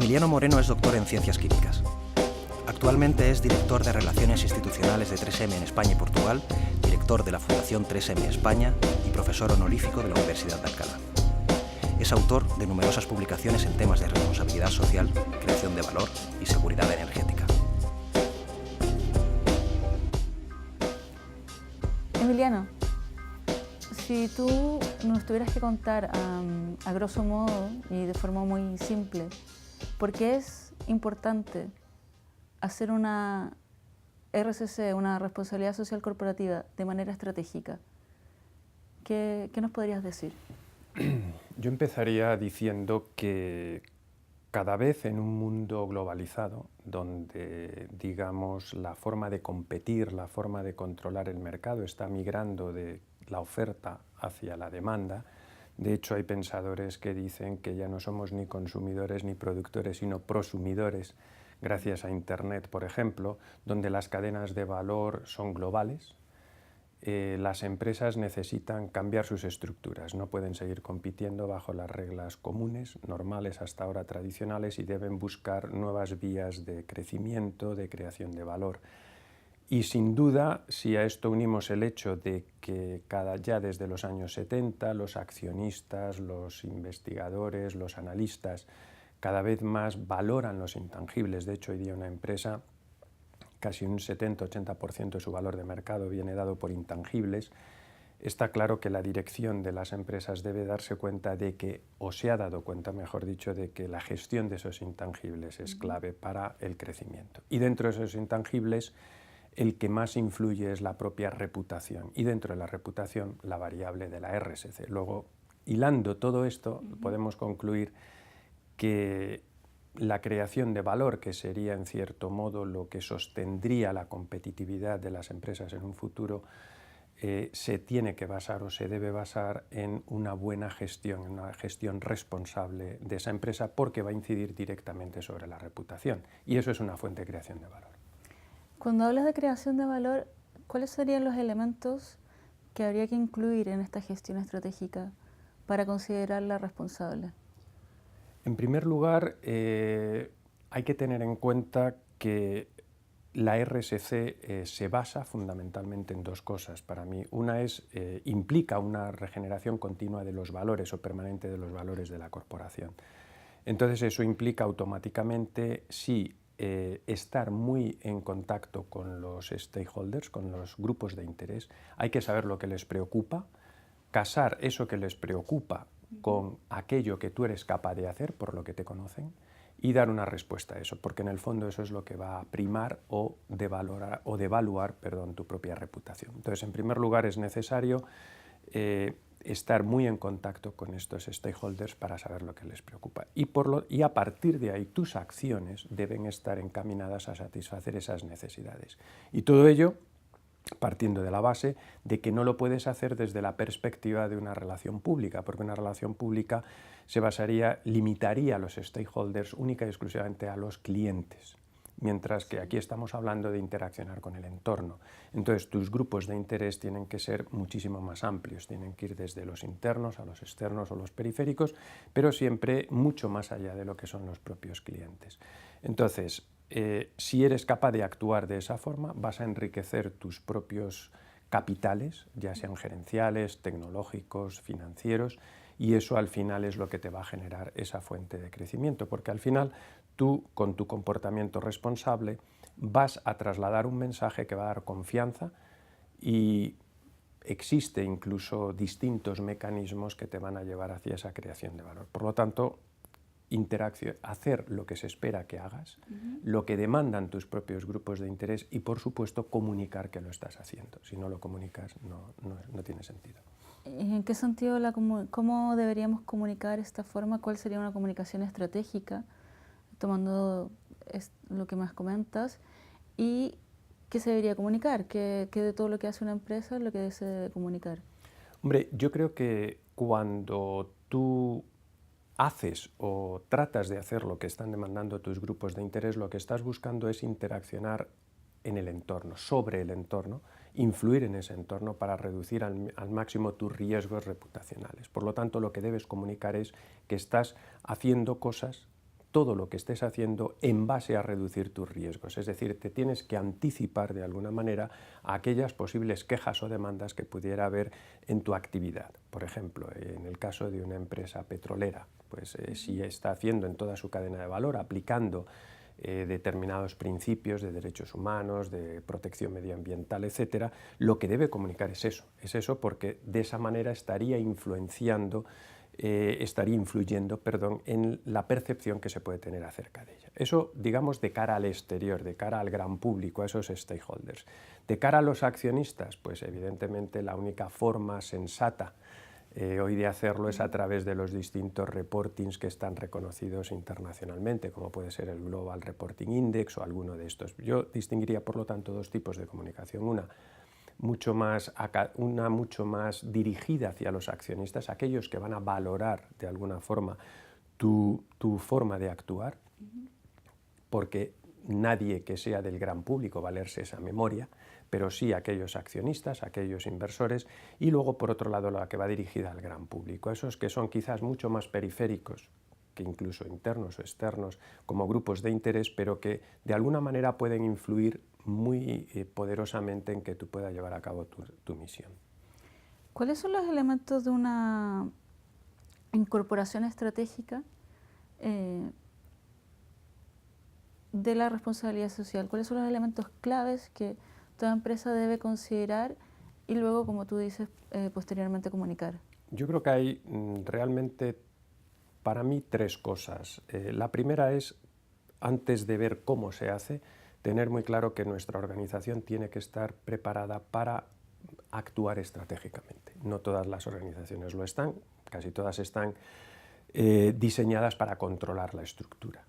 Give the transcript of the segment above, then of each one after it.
Emiliano Moreno es doctor en Ciencias Químicas. Actualmente es director de Relaciones Institucionales de 3M en España y Portugal, director de la Fundación 3M España y profesor honorífico de la Universidad de Alcalá. Es autor de numerosas publicaciones en temas de responsabilidad social, creación de valor y seguridad energética. Emiliano, si tú nos tuvieras que contar a grosso modo y de forma muy simple, ¿por qué es importante hacer una RSC, una responsabilidad social corporativa, de manera estratégica? ¿Qué nos podrías decir? Yo empezaría diciendo que cada vez en un mundo globalizado, donde, digamos, la forma de competir, la forma de controlar el mercado está migrando de la oferta hacia la demanda. De hecho, hay pensadores que dicen que ya no somos ni consumidores ni productores, sino prosumidores, gracias a Internet, por ejemplo, donde las cadenas de valor son globales. Las empresas necesitan cambiar sus estructuras, no pueden seguir compitiendo bajo las reglas comunes, normales hasta ahora tradicionales, y deben buscar nuevas vías de crecimiento, de creación de valor. Y sin duda, si a esto unimos el hecho de que ya desde los años 70 los accionistas, los investigadores, los analistas cada vez más valoran los intangibles. De hecho, hoy día una empresa, casi un 70-80% de su valor de mercado viene dado por intangibles. Está claro que la dirección de las empresas debe darse cuenta de que, o se ha dado cuenta, mejor dicho, de que la gestión de esos intangibles es clave para el crecimiento. Y dentro de esos intangibles, el que más influye es la propia reputación. Y dentro de la reputación, la variable de la RSC. Luego, hilando todo esto, podemos concluir que la creación de valor, que sería en cierto modo lo que sostendría la competitividad de las empresas en un futuro, se tiene que basar o se debe basar en una buena gestión, en una gestión responsable de esa empresa, porque va a incidir directamente sobre la reputación, y eso es una fuente de creación de valor. Cuando hablas de creación de valor, ¿cuáles serían los elementos que habría que incluir en esta gestión estratégica para considerarla responsable? En primer lugar, hay que tener en cuenta que la RSC se basa fundamentalmente en dos cosas para mí. Una es, implica una regeneración continua de los valores o permanente de los valores de la corporación. Entonces eso implica automáticamente, sí, estar muy en contacto con los stakeholders, con los grupos de interés. Hay que saber lo que les preocupa, casar eso que les preocupa con aquello que tú eres capaz de hacer por lo que te conocen y dar una respuesta a eso, porque en el fondo eso es lo que va a primar o devaluar tu propia reputación. Entonces, en primer lugar, es necesario estar muy en contacto con estos stakeholders para saber lo que les preocupa. Y a partir de ahí, tus acciones deben estar encaminadas a satisfacer esas necesidades. Y todo ello partiendo de la base de que no lo puedes hacer desde la perspectiva de una relación pública, porque una relación pública limitaría a los stakeholders única y exclusivamente a los clientes, mientras que aquí estamos hablando de interaccionar con el entorno. Entonces, tus grupos de interés tienen que ser muchísimo más amplios, tienen que ir desde los internos a los externos o los periféricos, pero siempre mucho más allá de lo que son los propios clientes. Entonces, si eres capaz de actuar de esa forma, vas a enriquecer tus propios capitales, ya sean gerenciales, tecnológicos, financieros, y eso al final es lo que te va a generar esa fuente de crecimiento, porque al final tú, con tu comportamiento responsable, vas a trasladar un mensaje que va a dar confianza, y existe incluso distintos mecanismos que te van a llevar hacia esa creación de valor. Por lo tanto, hacer lo que se espera que hagas, lo que demandan tus propios grupos de interés y, por supuesto, comunicar que lo estás haciendo. Si no lo comunicas, no tiene sentido. ¿En qué sentido, cómo deberíamos comunicar esta forma? ¿Cuál sería una comunicación estratégica, tomando lo que más comentas? ¿Y qué se debería comunicar? ¿Qué de todo lo que hace una empresa es lo que se debe comunicar? Hombre, yo creo que cuando tú haces o tratas de hacer lo que están demandando tus grupos de interés, lo que estás buscando es interaccionar en el entorno, sobre el entorno, influir en ese entorno para reducir al máximo tus riesgos reputacionales. Por lo tanto, lo que debes comunicar es que estás haciendo cosas todo lo que estés haciendo en base a reducir tus riesgos. Es decir, te tienes que anticipar de alguna manera a aquellas posibles quejas o demandas que pudiera haber en tu actividad. Por ejemplo, en el caso de una empresa petrolera, pues si está haciendo en toda su cadena de valor, aplicando determinados principios de derechos humanos, de protección medioambiental, etcétera, lo que debe comunicar es eso porque de esa manera estaría influyendo en la percepción que se puede tener acerca de ella. Eso, digamos, de cara al exterior, de cara al gran público, a esos stakeholders. De cara a los accionistas, pues evidentemente la única forma sensata hoy de hacerlo es a través de los distintos reportings que están reconocidos internacionalmente, como puede ser el Global Reporting Index o alguno de estos. Yo distinguiría, por lo tanto, dos tipos de comunicación. Una mucho más dirigida hacia los accionistas, aquellos que van a valorar de alguna forma tu forma de actuar, porque nadie que sea del gran público va a leerse esa memoria, pero sí aquellos accionistas, aquellos inversores, y luego por otro lado la que va dirigida al gran público, esos que son quizás mucho más periféricos, que incluso internos o externos, como grupos de interés, pero que de alguna manera pueden influir muy poderosamente en que tú puedas llevar a cabo tu misión. ¿Cuáles son los elementos de una incorporación estratégica de la responsabilidad social? ¿Cuáles son los elementos claves que toda empresa debe considerar y luego, como tú dices, posteriormente comunicar? Yo creo que hay realmente, para mí, tres cosas. La primera es, antes de ver cómo se hace, tener muy claro que nuestra organización tiene que estar preparada para actuar estratégicamente. No todas las organizaciones lo están, casi todas están diseñadas para controlar la estructura,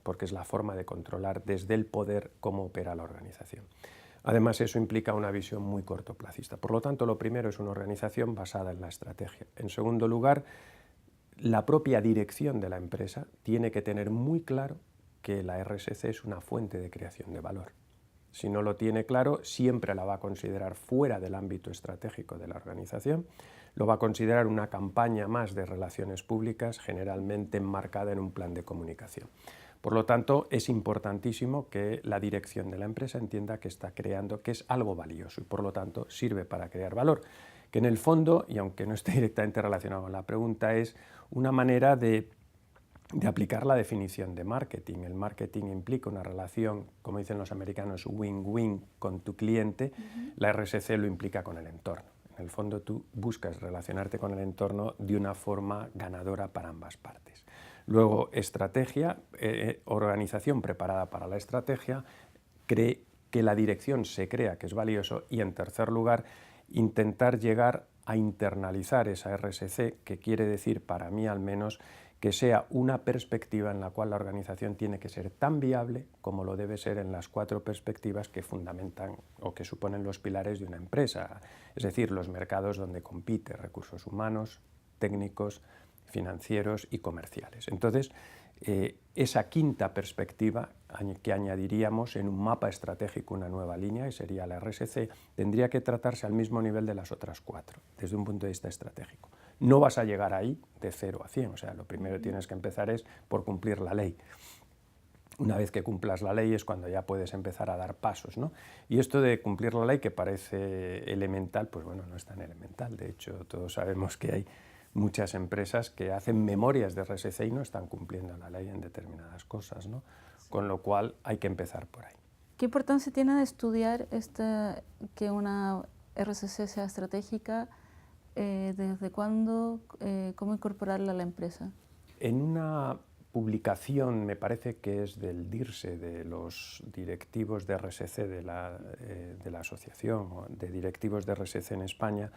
porque es la forma de controlar desde el poder cómo opera la organización. Además, eso implica una visión muy cortoplacista. Por lo tanto, lo primero es una organización basada en la estrategia. En segundo lugar, la propia dirección de la empresa tiene que tener muy claro que la RSC es una fuente de creación de valor. Si no lo tiene claro, siempre la va a considerar fuera del ámbito estratégico de la organización, lo va a considerar una campaña más de relaciones públicas, generalmente enmarcada en un plan de comunicación. Por lo tanto, es importantísimo que la dirección de la empresa entienda que está creando, que es algo valioso y por lo tanto sirve para crear valor, que en el fondo, y aunque no esté directamente relacionado con la pregunta, es una manera de aplicar la definición de marketing. El marketing implica una relación, como dicen los americanos, win-win con tu cliente. La RSC lo implica con el entorno. En el fondo tú buscas relacionarte con el entorno de una forma ganadora para ambas partes. Luego, estrategia, organización preparada para la estrategia, cree que la dirección se crea que es valioso y, en tercer lugar, intentar llegar a internalizar esa RSC, que quiere decir, para mí al menos, que sea una perspectiva en la cual la organización tiene que ser tan viable como lo debe ser en las cuatro perspectivas que fundamentan o que suponen los pilares de una empresa, es decir, los mercados donde compite, recursos humanos, técnicos, financieros y comerciales. Entonces, esa quinta perspectiva que añadiríamos en un mapa estratégico, una nueva línea, y sería la RSC, tendría que tratarse al mismo nivel de las otras cuatro, desde un punto de vista estratégico. No vas a llegar ahí de 0 a 100, o sea, lo primero que tienes que empezar es por cumplir la ley. Una vez que cumplas la ley es cuando ya puedes empezar a dar pasos, ¿no? Y esto de cumplir la ley, que parece elemental, pues bueno, no es tan elemental. De hecho, todos sabemos que hay muchas empresas que hacen memorias de RSC y no están cumpliendo la ley en determinadas cosas, ¿no? Con lo cual hay que empezar por ahí. ¿Qué importancia tiene de estudiar que una RSC sea estratégica? ¿Desde cuándo? ¿Cómo incorporarla a la empresa? En una publicación, me parece que es del DIRSE, de los directivos de RSC, de la Asociación de Directivos de RSC en España,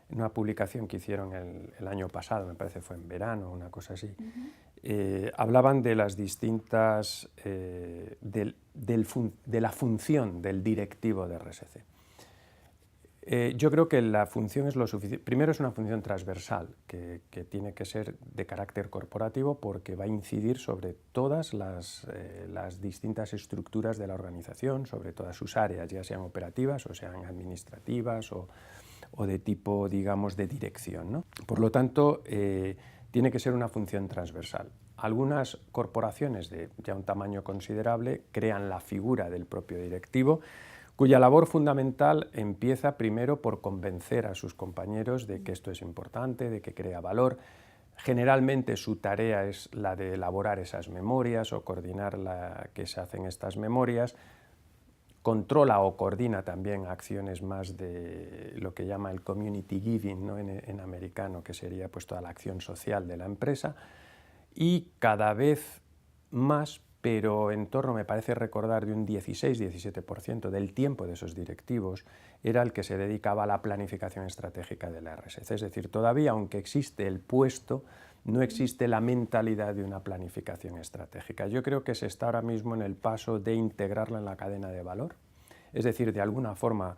en una publicación que hicieron el año pasado, me parece fue en verano, una cosa así, hablaban de las distintas, de la función del directivo de RSC. Yo creo que la función es lo suficiente. Primero, es una función transversal que tiene que ser de carácter corporativo porque va a incidir sobre todas las distintas estructuras de la organización, sobre todas sus áreas, ya sean operativas o sean administrativas o de tipo, digamos, de dirección, ¿no? Por lo tanto, tiene que ser una función transversal. Algunas corporaciones de ya un tamaño considerable crean la figura del propio directivo, cuya labor fundamental empieza primero por convencer a sus compañeros de que esto es importante, de que crea valor. Generalmente su tarea es la de elaborar esas memorias o coordinar la que se hacen estas memorias. Controla o coordina también acciones más de lo que llama el community giving, ¿no? en americano, que sería pues toda la acción social de la empresa, y cada vez más, pero en torno, me parece recordar, de un 16-17% del tiempo de esos directivos era el que se dedicaba a la planificación estratégica de la RSC. Es decir, todavía, aunque existe el puesto, no existe la mentalidad de una planificación estratégica. Yo creo que se está ahora mismo en el paso de integrarla en la cadena de valor, es decir, de alguna forma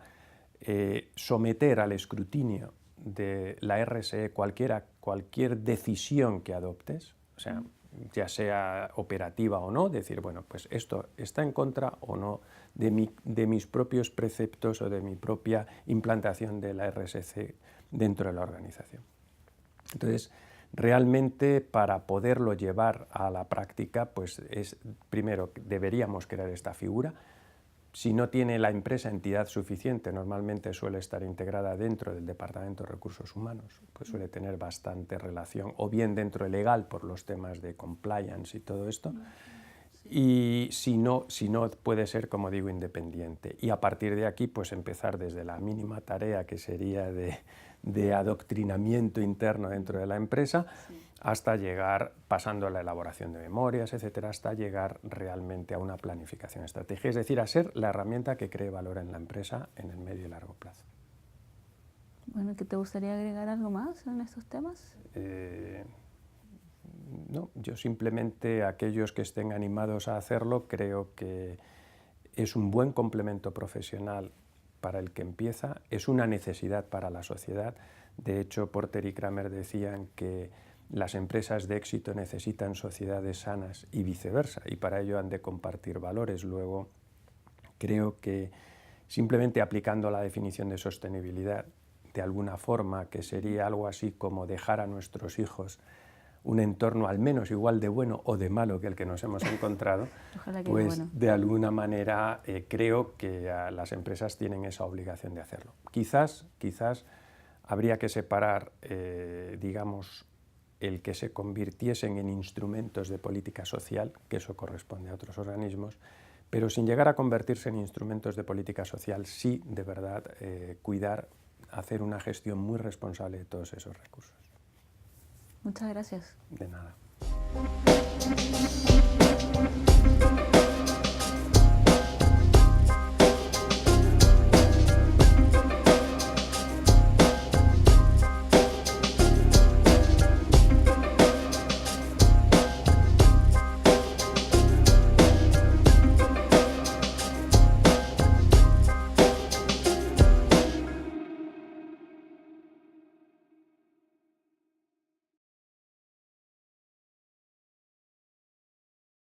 someter al escrutinio de la RSE cualquier decisión que adoptes, o sea, ya sea operativa o no, decir, bueno, pues esto está en contra o no de mis propios preceptos o de mi propia implantación de la RSC dentro de la organización. Entonces, realmente para poderlo llevar a la práctica, pues primero deberíamos crear esta figura. Si no tiene la empresa entidad suficiente, normalmente suele estar integrada dentro del Departamento de Recursos Humanos, pues suele tener bastante relación, o bien dentro de legal por los temas de compliance y todo esto, y si no puede ser, como digo, independiente. Y a partir de aquí, pues empezar desde la mínima tarea que sería de adoctrinamiento interno dentro de la empresa, hasta llegar, pasando a la elaboración de memorias, etcétera, hasta llegar realmente a una planificación estratégica, es decir, a ser la herramienta que cree valor en la empresa en el medio y largo plazo. Bueno, ¿que te gustaría agregar algo más en estos temas? No, yo simplemente, aquellos que estén animados a hacerlo, creo que es un buen complemento profesional para el que empieza, es una necesidad para la sociedad. De hecho, Porter y Kramer decían que las empresas de éxito necesitan sociedades sanas y viceversa, y para ello han de compartir valores. Luego, creo que simplemente aplicando la definición de sostenibilidad de alguna forma, que sería algo así como dejar a nuestros hijos un entorno al menos igual de bueno o de malo que el que nos hemos encontrado, pues bueno, de alguna manera creo que las empresas tienen esa obligación de hacerlo. Quizás habría que separar, digamos, el que se convirtiesen en instrumentos de política social, que eso corresponde a otros organismos, pero sin llegar a convertirse en instrumentos de política social, sí, de verdad, cuidar, hacer una gestión muy responsable de todos esos recursos. Muchas gracias. De nada.